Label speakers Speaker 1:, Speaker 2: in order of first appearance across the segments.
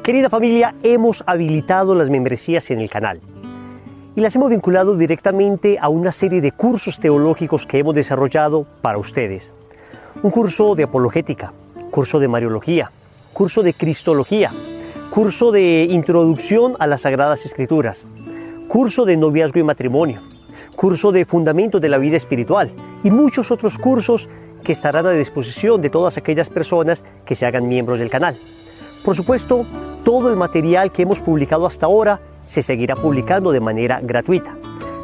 Speaker 1: Querida familia, hemos habilitado las membresías en el canal y las hemos vinculado directamente a una serie de cursos teológicos que hemos desarrollado para ustedes. Un curso de apologética, curso de mariología, curso de cristología, curso de introducción a las Sagradas Escrituras, curso de noviazgo y matrimonio, curso de fundamentos de la vida espiritual y muchos otros cursos que estarán a disposición de todas aquellas personas que se hagan miembros del canal. Por supuesto, todo el material que hemos publicado hasta ahora se seguirá publicando de manera gratuita.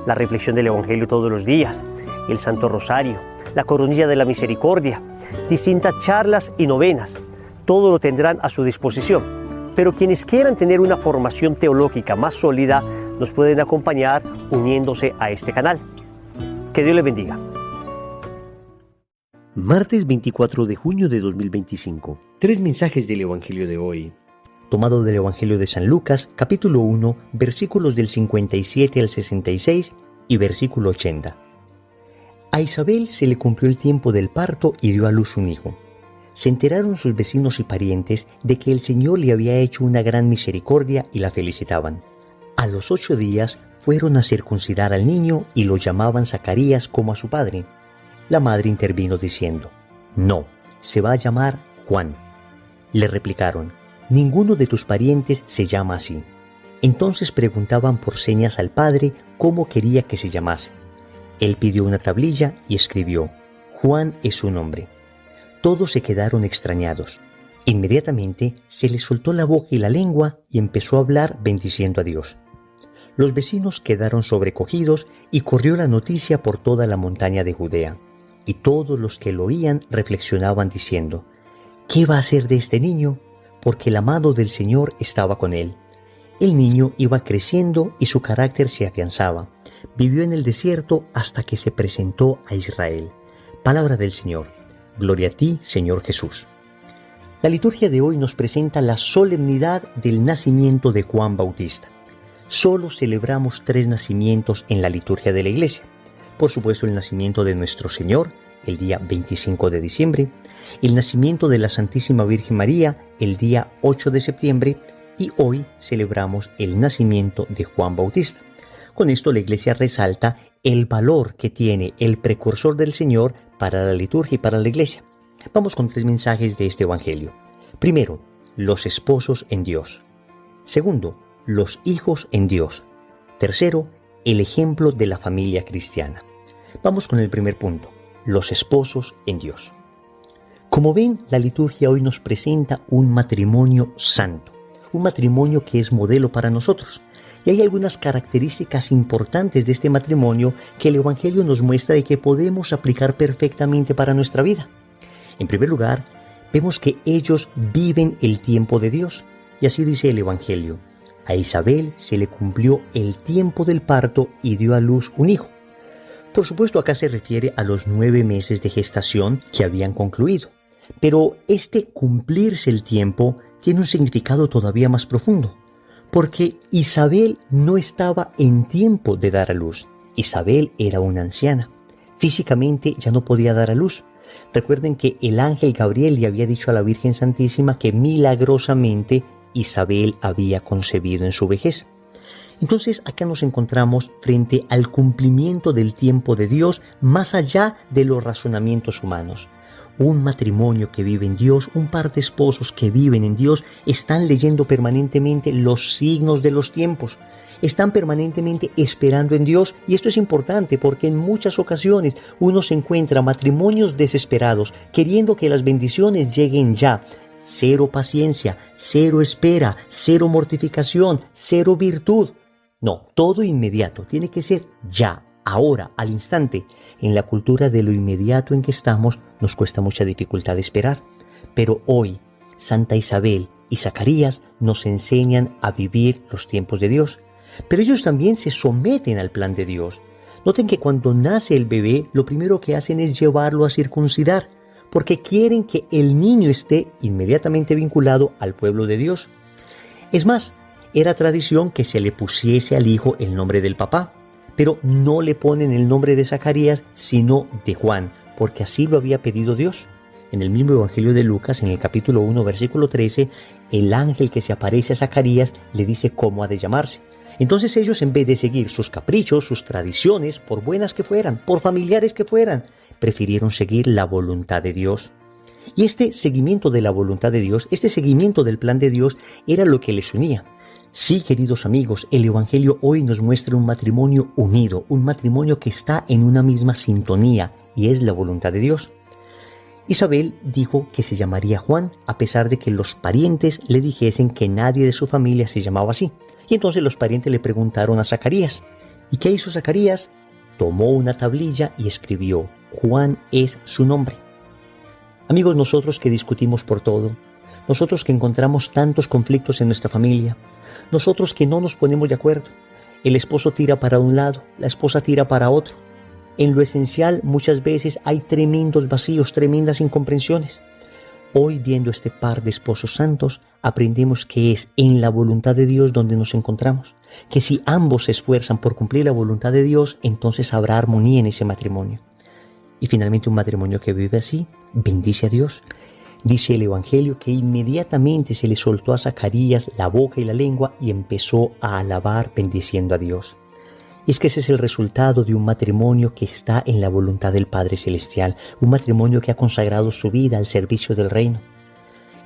Speaker 1: La reflexión del Evangelio todos los días, el Santo Rosario, la Coronilla de la Misericordia, distintas charlas y novenas, todo lo tendrán a su disposición. Pero quienes quieran tener una formación teológica más sólida, nos pueden acompañar uniéndose a este canal. Que Dios les bendiga. Martes 24 de junio de 2025. 3 mensajes del Evangelio de hoy. Tomado del Evangelio de San Lucas, capítulo 1, versículos del 57 al 66 y versículo 80. A Isabel se le cumplió el tiempo del parto y dio a luz un hijo. Se enteraron sus vecinos y parientes de que el Señor le había hecho una gran misericordia y la felicitaban. A los 8 días fueron a circuncidar al niño y lo llamaban Zacarías como a su padre. La madre intervino diciendo: «No, se va a llamar Juan». Le replicaron: «Ninguno de tus parientes se llama así». Entonces preguntaban por señas al padre cómo quería que se llamase. Él pidió una tablilla y escribió: «Juan es su nombre». Todos se quedaron extrañados. Inmediatamente se le soltó la boca y la lengua y empezó a hablar bendiciendo a Dios. Los vecinos quedaron sobrecogidos y corrió la noticia por toda la montaña de Judea. Y todos los que lo oían reflexionaban diciendo: «¿Qué va a hacer de este niño?», porque el amado del Señor estaba con él. El niño iba creciendo y su carácter se afianzaba. Vivió en el desierto hasta que se presentó a Israel. Palabra del Señor. Gloria a ti, Señor Jesús. La liturgia de hoy nos presenta la solemnidad del nacimiento de Juan Bautista. Solo celebramos 3 nacimientos en la liturgia de la Iglesia. Por supuesto, el nacimiento de nuestro Señor, el día 25 de diciembre, el nacimiento de la Santísima Virgen María, el día 8 de septiembre, y hoy celebramos el nacimiento de Juan Bautista. Con esto la Iglesia resalta el valor que tiene el precursor del Señor para la liturgia y para la Iglesia. Vamos con 3 mensajes de este Evangelio. Primero, los esposos en Dios. Segundo, los hijos en Dios. Tercero, el ejemplo de la familia cristiana. Vamos con el primer punto, los esposos en Dios. Como ven, la liturgia hoy nos presenta un matrimonio santo, un matrimonio que es modelo para nosotros. Y hay algunas características importantes de este matrimonio que el Evangelio nos muestra y que podemos aplicar perfectamente para nuestra vida. En primer lugar, vemos que ellos viven el tiempo de Dios. Y así dice el Evangelio: a Isabel se le cumplió el tiempo del parto y dio a luz un hijo. Por supuesto, acá se refiere a los 9 meses de gestación que habían concluido. Pero este cumplirse el tiempo tiene un significado todavía más profundo, porque Isabel no estaba en tiempo de dar a luz. Isabel era una anciana. Físicamente ya no podía dar a luz. Recuerden que el ángel Gabriel le había dicho a la Virgen Santísima que milagrosamente Isabel había concebido en su vejez. Entonces acá nos encontramos frente al cumplimiento del tiempo de Dios más allá de los razonamientos humanos. Un matrimonio que vive en Dios, un par de esposos que viven en Dios, están leyendo permanentemente los signos de los tiempos. Están permanentemente esperando en Dios, y esto es importante porque en muchas ocasiones uno se encuentra matrimonios desesperados, queriendo que las bendiciones lleguen ya. Cero paciencia, cero espera, cero mortificación, cero virtud. No, todo inmediato, tiene que ser ya, ahora, al instante. En la cultura de lo inmediato en que estamos, nos cuesta mucha dificultad esperar. Pero hoy, Santa Isabel y Zacarías nos enseñan a vivir los tiempos de Dios. Pero ellos también se someten al plan de Dios. Noten que cuando nace el bebé, lo primero que hacen es llevarlo a circuncidar, porque quieren que el niño esté inmediatamente vinculado al pueblo de Dios. Es más, era tradición que se le pusiese al hijo el nombre del papá, pero no le ponen el nombre de Zacarías, sino de Juan, porque así lo había pedido Dios. En el mismo Evangelio de Lucas, en el capítulo 1, versículo 13, el ángel que se aparece a Zacarías le dice cómo ha de llamarse. Entonces ellos, en vez de seguir sus caprichos, sus tradiciones, por buenas que fueran, por familiares que fueran, prefirieron seguir la voluntad de Dios. Y este seguimiento de la voluntad de Dios, este seguimiento del plan de Dios, era lo que les unía. Sí, queridos amigos, el Evangelio hoy nos muestra un matrimonio unido, un matrimonio que está en una misma sintonía, y es la voluntad de Dios. Isabel dijo que se llamaría Juan, a pesar de que los parientes le dijesen que nadie de su familia se llamaba así. Y entonces los parientes le preguntaron a Zacarías. ¿Y qué hizo Zacarías? Tomó una tablilla y escribió: Juan es su nombre. Amigos, nosotros que discutimos por todo, nosotros que encontramos tantos conflictos en nuestra familia, nosotros que no nos ponemos de acuerdo, el esposo tira para un lado, la esposa tira para otro. En lo esencial muchas veces hay tremendos vacíos, tremendas incomprensiones. Hoy, viendo este par de esposos santos, aprendemos que es en la voluntad de Dios donde nos encontramos, que si ambos se esfuerzan por cumplir la voluntad de Dios, entonces habrá armonía en ese matrimonio. Y finalmente un matrimonio que vive así, bendice a Dios. Dice el Evangelio que inmediatamente se le soltó a Zacarías la boca y la lengua y empezó a alabar bendiciendo a Dios. Y es que ese es el resultado de un matrimonio que está en la voluntad del Padre Celestial, un matrimonio que ha consagrado su vida al servicio del reino.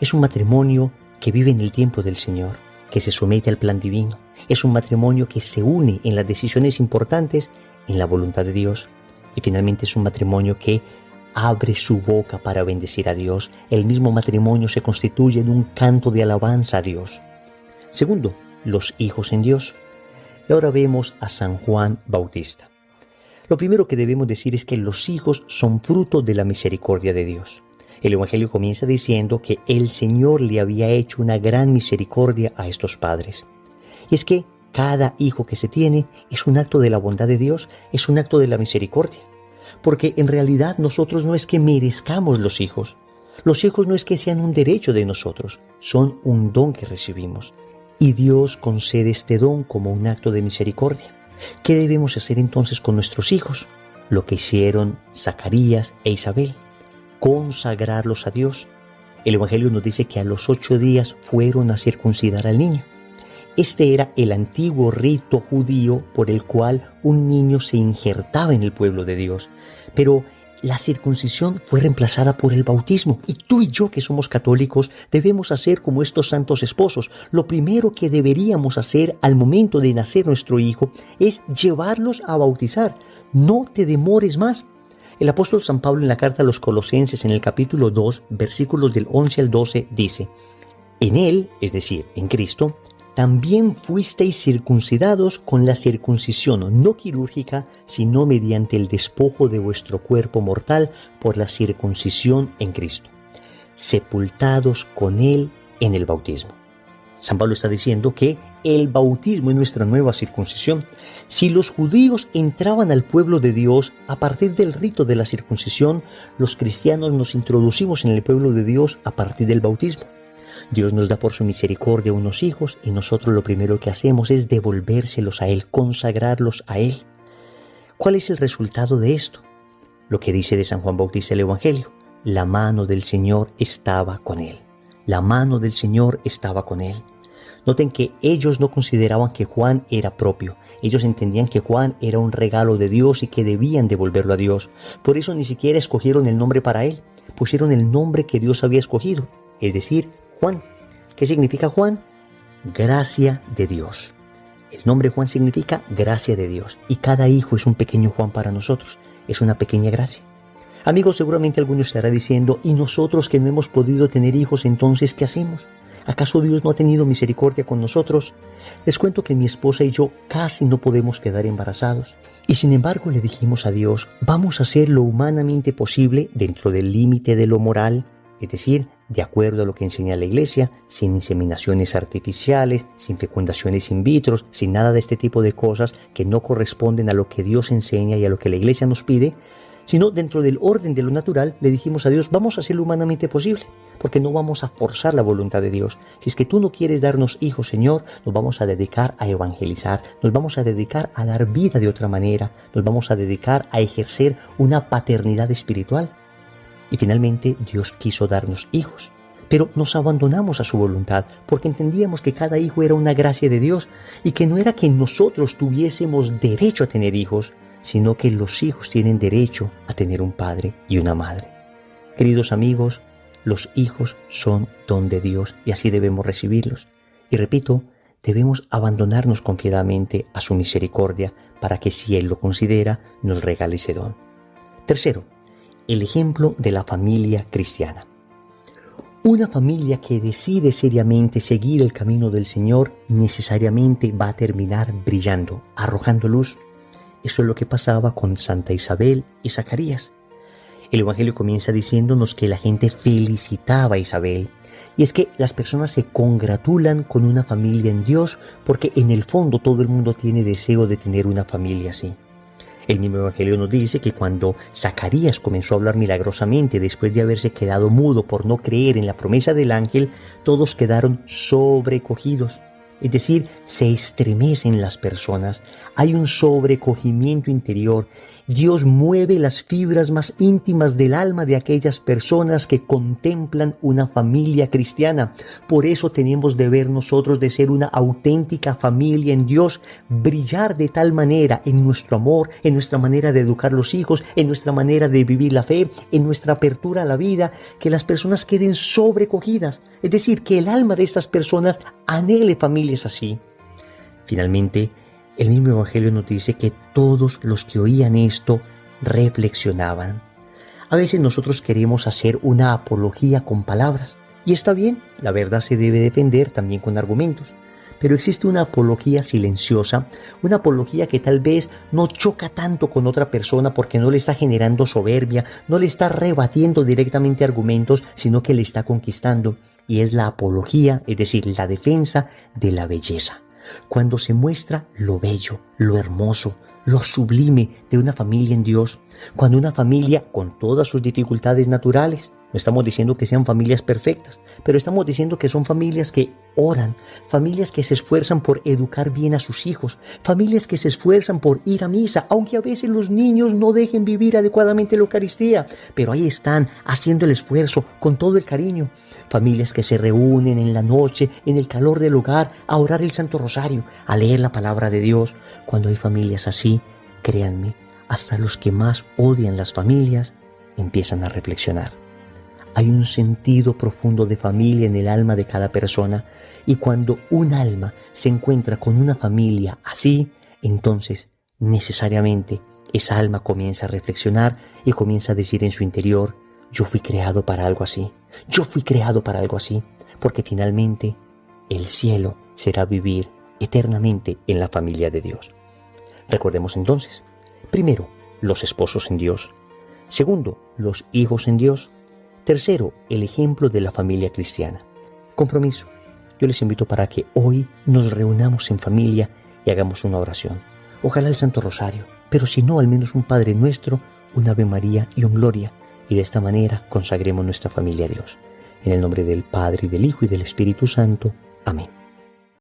Speaker 1: Es un matrimonio que vive en el tiempo del Señor, que se somete al plan divino. Es un matrimonio que se une en las decisiones importantes en la voluntad de Dios. Y finalmente es un matrimonio que abre su boca para bendecir a Dios. El mismo matrimonio se constituye en un canto de alabanza a Dios. Segundo, los hijos en Dios. Y ahora vemos a San Juan Bautista. Lo primero que debemos decir es que los hijos son fruto de la misericordia de Dios. El Evangelio comienza diciendo que el Señor le había hecho una gran misericordia a estos padres. Y es que cada hijo que se tiene es un acto de la bondad de Dios, es un acto de la misericordia. Porque en realidad nosotros no es que merezcamos los hijos. Los hijos no es que sean un derecho de nosotros, son un don que recibimos. Y Dios concede este don como un acto de misericordia. ¿Qué debemos hacer entonces con nuestros hijos? Lo que hicieron Zacarías e Isabel, consagrarlos a Dios. El Evangelio nos dice que a los 8 días fueron a circuncidar al niño. Este era el antiguo rito judío por el cual un niño se injertaba en el pueblo de Dios. Pero la circuncisión fue reemplazada por el bautismo. Y tú y yo, que somos católicos, debemos hacer como estos santos esposos. Lo primero que deberíamos hacer al momento de nacer nuestro hijo es llevarlos a bautizar. No te demores más. El apóstol San Pablo en la carta a los Colosenses, en el capítulo 2, versículos del 11 al 12, dice: En Él, es decir, en Cristo, también fuisteis circuncidados con la circuncisión no quirúrgica, sino mediante el despojo de vuestro cuerpo mortal por la circuncisión en Cristo, sepultados con Él en el bautismo. San Pablo está diciendo que el bautismo es nuestra nueva circuncisión. Si los judíos entraban al pueblo de Dios a partir del rito de la circuncisión, los cristianos nos introducimos en el pueblo de Dios a partir del bautismo. Dios nos da por su misericordia unos hijos y nosotros lo primero que hacemos es devolvérselos a Él, consagrarlos a Él. ¿Cuál es el resultado de esto? Lo que dice de San Juan Bautista el Evangelio: la mano del Señor estaba con Él. La mano del Señor estaba con Él. Noten que ellos no consideraban que Juan era propio. Ellos entendían que Juan era un regalo de Dios y que debían devolverlo a Dios. Por eso ni siquiera escogieron el nombre para él. Pusieron el nombre que Dios había escogido, es decir, Juan. ¿Qué significa Juan? Gracia de Dios. El nombre Juan significa gracia de Dios. Y cada hijo es un pequeño Juan para nosotros. Es una pequeña gracia. Amigos, seguramente alguno estará diciendo: ¿y nosotros que no hemos podido tener hijos, entonces qué hacemos? ¿Acaso Dios no ha tenido misericordia con nosotros? Les cuento que mi esposa y yo casi no podemos quedar embarazados. Y sin embargo le dijimos a Dios: vamos a hacer lo humanamente posible dentro del límite de lo moral, es decir, de acuerdo a lo que enseña la Iglesia, sin inseminaciones artificiales, sin fecundaciones in vitro, sin nada de este tipo de cosas que no corresponden a lo que Dios enseña y a lo que la Iglesia nos pide, sino dentro del orden de lo natural. Le dijimos a Dios: vamos a hacer lo humanamente posible, porque no vamos a forzar la voluntad de Dios. Si es que tú no quieres darnos hijos, Señor, nos vamos a dedicar a evangelizar, nos vamos a dedicar a dar vida de otra manera, nos vamos a dedicar a ejercer una paternidad espiritual. Y finalmente Dios quiso darnos hijos. Pero nos abandonamos a su voluntad porque entendíamos que cada hijo era una gracia de Dios y que no era que nosotros tuviésemos derecho a tener hijos, sino que los hijos tienen derecho a tener un padre y una madre. Queridos amigos, los hijos son don de Dios y así debemos recibirlos. Y repito, debemos abandonarnos confiadamente a su misericordia para que si Él lo considera, nos regale ese don. Tercero, el ejemplo de la familia cristiana. Una familia que decide seriamente seguir el camino del Señor necesariamente va a terminar brillando, arrojando luz. Eso es lo que pasaba con Santa Isabel y Zacarías. El Evangelio comienza diciéndonos que la gente felicitaba a Isabel. Y es que las personas se congratulan con una familia en Dios porque en el fondo todo el mundo tiene deseo de tener una familia así. El mismo Evangelio nos dice que cuando Zacarías comenzó a hablar milagrosamente después de haberse quedado mudo por no creer en la promesa del ángel, todos quedaron sobrecogidos. Es decir, se estremecen las personas, hay un sobrecogimiento interior. Dios mueve las fibras más íntimas del alma de aquellas personas que contemplan una familia cristiana. Por eso tenemos deber nosotros de ser una auténtica familia en Dios, brillar de tal manera en nuestro amor, en nuestra manera de educar los hijos, en nuestra manera de vivir la fe, en nuestra apertura a la vida, que las personas queden sobrecogidas. Es decir, que el alma de estas personas anhele familias así. Finalmente, el mismo Evangelio nos dice que todos los que oían esto reflexionaban. A veces nosotros queremos hacer una apología con palabras, y está bien, la verdad se debe defender también con argumentos. Pero existe una apología silenciosa, una apología que tal vez no choca tanto con otra persona porque no le está generando soberbia, no le está rebatiendo directamente argumentos, sino que le está conquistando. Y es la apología, es decir, la defensa de la belleza. Cuando se muestra lo bello, lo hermoso, lo sublime de una familia en Dios, cuando una familia con todas sus dificultades naturales, no estamos diciendo que sean familias perfectas, pero estamos diciendo que son familias que oran, familias que se esfuerzan por educar bien a sus hijos, familias que se esfuerzan por ir a misa, aunque a veces los niños no dejen vivir adecuadamente la Eucaristía, pero ahí están haciendo el esfuerzo con todo el cariño. Familias que se reúnen en la noche, en el calor del hogar, a orar el Santo Rosario, a leer la palabra de Dios. Cuando hay familias así, créanme, hasta los que más odian las familias empiezan a reflexionar. Hay un sentido profundo de familia en el alma de cada persona y cuando un alma se encuentra con una familia así, entonces necesariamente esa alma comienza a reflexionar y comienza a decir en su interior: yo fui creado para algo así, yo fui creado para algo así, porque finalmente el cielo será vivir eternamente en la familia de Dios. Recordemos entonces, primero, los esposos en Dios. Segundo, los hijos en Dios. Tercero, el ejemplo de la familia cristiana. Compromiso. Yo les invito para que hoy nos reunamos en familia y hagamos una oración. Ojalá el Santo Rosario, pero si no, al menos un Padre Nuestro, un Ave María y un Gloria. Y de esta manera consagremos nuestra familia a Dios. En el nombre del Padre, y del Hijo, y del Espíritu Santo. Amén.